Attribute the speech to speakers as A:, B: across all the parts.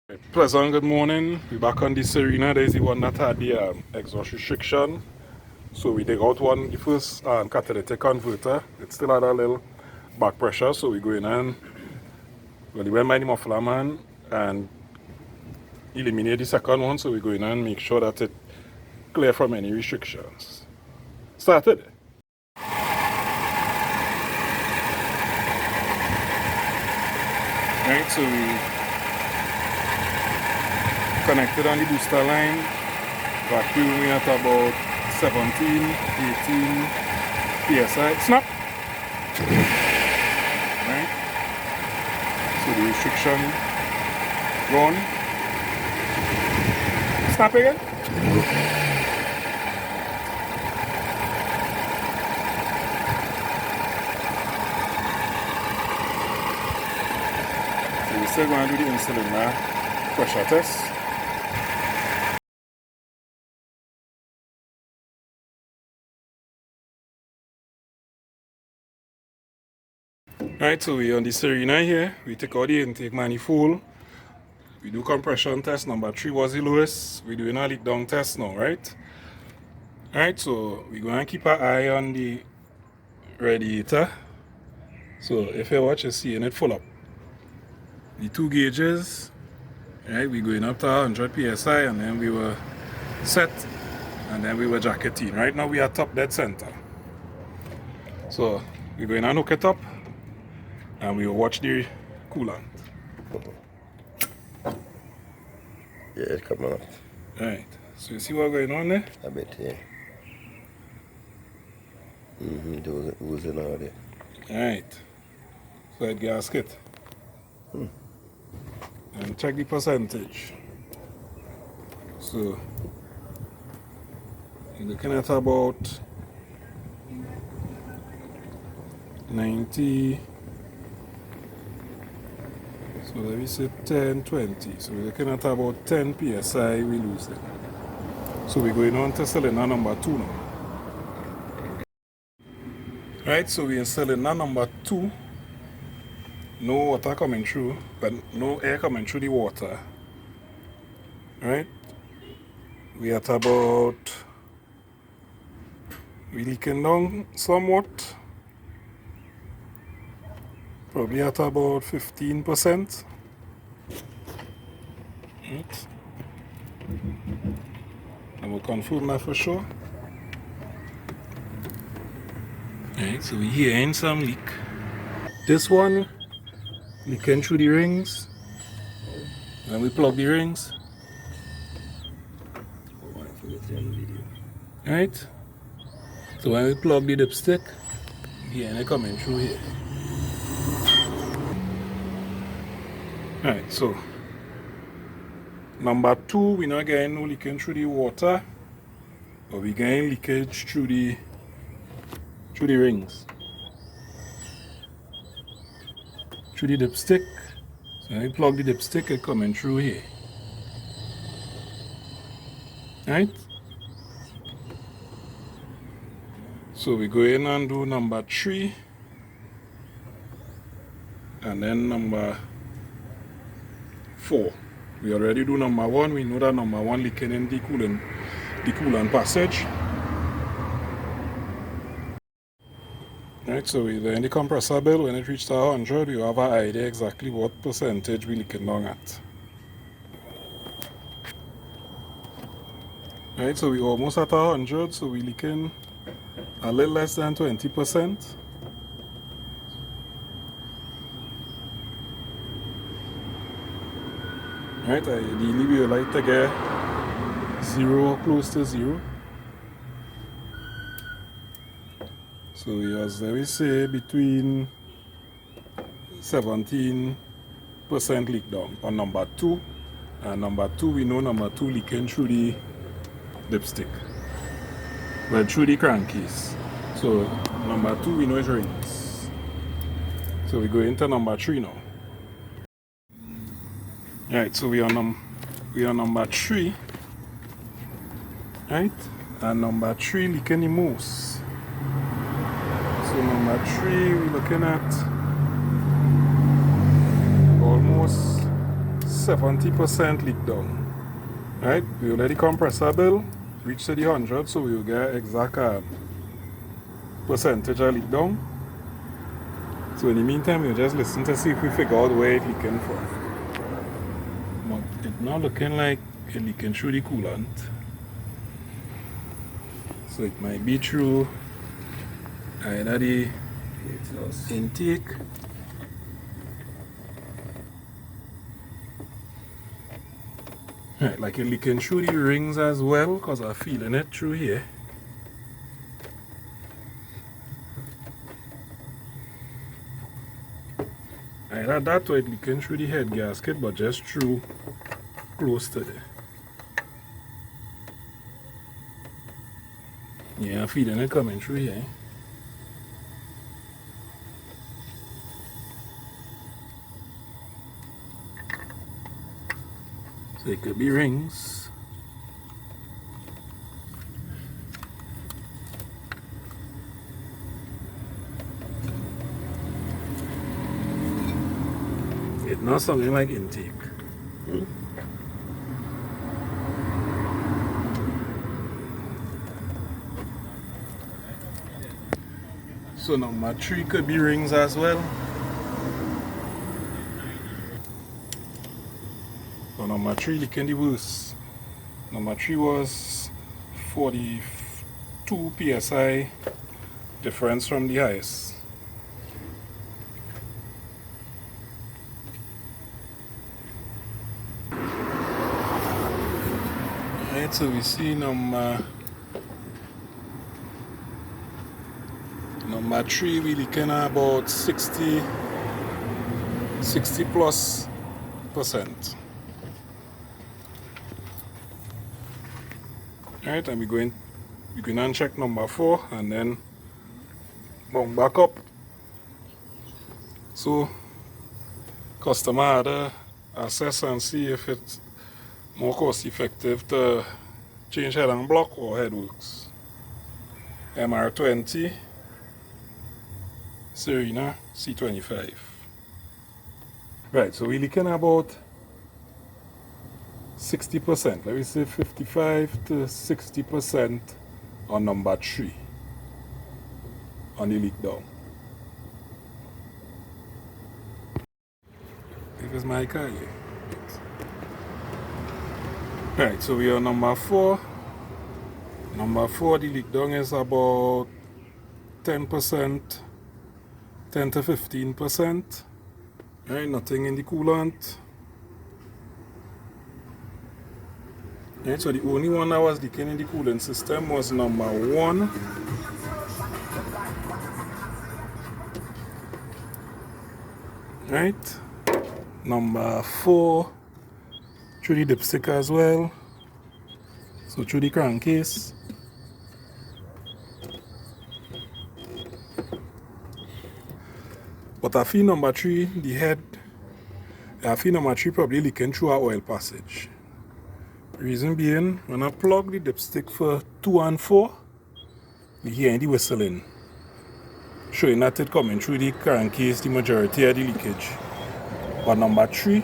A: Pleasant good morning. We're back on the Serena. There's the one that had the exhaust restriction. So we take out the first catalytic converter. It still had a little back pressure, so we go in and we went by the muffler man and eliminate the second one. So we go in and make sure that it clear from any restrictions. Started. Right, so we connected on the booster line, vacuuming at about 17, 18 psi. Snap! Right? So the restriction gone. Snap again. So we're still going to do the in-cylinder pressure test. Right, so we on the Serena here, we take out the intake manifold, we do compression test, number 3 was the lowest, we're doing a leak down test now, right? Alright, so we're going to keep our eye on the radiator. So if you watch, you're seeing it full up. The 2 gauges, right, we're going up to 100 psi and then we were set and then we were jacketing. Right now we are top dead center. So we're going to hook it up and we will watch the coolant.
B: Yeah, it's coming up.
A: Alright, so you see what's going on there?
B: I bet, yeah. There was in all there.
A: Alright, so that gasket. And check the percentage. So you're looking at about 90. So let me say 10, 20. So we're looking at about 10 psi we lose it. So we're going on to cylinder number 2 now. Right, so we're in cylinder number 2. No water coming through, but no air coming through the water. Right? We at about, we leaking down somewhat. Probably at about 15%. Right? And we'll confirm that for sure. Alright, so we're hearing some leak. This one leaking through the rings. When we plug the rings. Alright? So when we plug the dipstick, hearing it coming through here. Alright, so number 2, we're not getting no leaking through the water, but we're getting leakage through the rings, through the dipstick. So when we plug the dipstick, it's coming through here. Right? So we go in and do number 3, and then number 4. We already do number 1. We know that number 1 leaking in the coolant passage. Right, so we in the compressor bill, when it reaches 100, we have an idea exactly what percentage we leaking down at. Right, so we almost at 100, so we leaking a little less than 20%. Right, ideally we would like to get 0 close to 0. So we as we say between 17% leak down on number 2. And number 2, we know number 2 leaking through the dipstick. Well, through the crankcase. So number 2 we know is rings. So we go into number 3 now. Right, so we are number 3. Right? And number 3 leaking the most. So number 3 we're looking at almost 70% leak down. Right? We will let the compressor bill reach to the 100, so we will get exact percentage of leak down. So in the meantime, we'll just listen to see if we figure out where it's leaking from. But it's not looking like it's leaking through the coolant. So it might be through either the intake right, like it's leaking through the rings as well, because I'm feeling it through here. Either that or it's leaking through the head gasket, but just through close to there. Yeah, I'm feeling it coming through here. So it could be rings. It's not something like intake. So number 3 could be rings as well. So number 3 leaking the worst. Number 3 was 42 psi difference from the highest. Alright, so we see number 3 we leaking about 60 plus percent. Alright, and we're going to check number 4 and then bump back up. So customer had to assess and see if it's more cost effective to change head and block or headworks. MR20 Serena C25. Right, so we're looking about 60%, let me say 55 to 60% on number 3 on the leak down. This is my car here. Right, so we are number 4. Number 4, the leak down is about 10%, 10 to 15%. Right, nothing in the coolant. Right, so the only one that was leaking in the coolant system was number 1. Right, number 4 through the dipstick as well. So through the crankcase. But I feel number 3, the head, I feel number 3 probably leaking through our oil passage. Reason being, when I plug the dipstick for 2 and 4, we hear the whistling, showing that it coming through the crankcase, the majority of the leakage. But number 3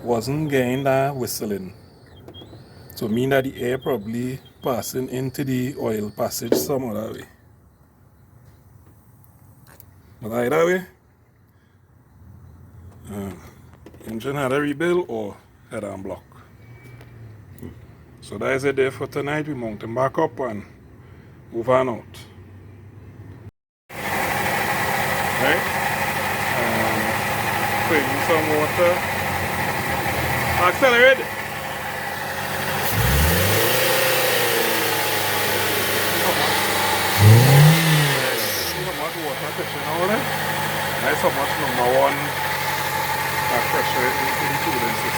A: wasn't getting that whistling. So mean that the air probably passing into the oil passage some other way. But either way, engine had a rebuild or head and block. So that is it there for tonight. We mount them back up and move on out. Right? Put in some water. Accelerate. See how much water touching all that? That's how much number 1 pressure into the cooling system.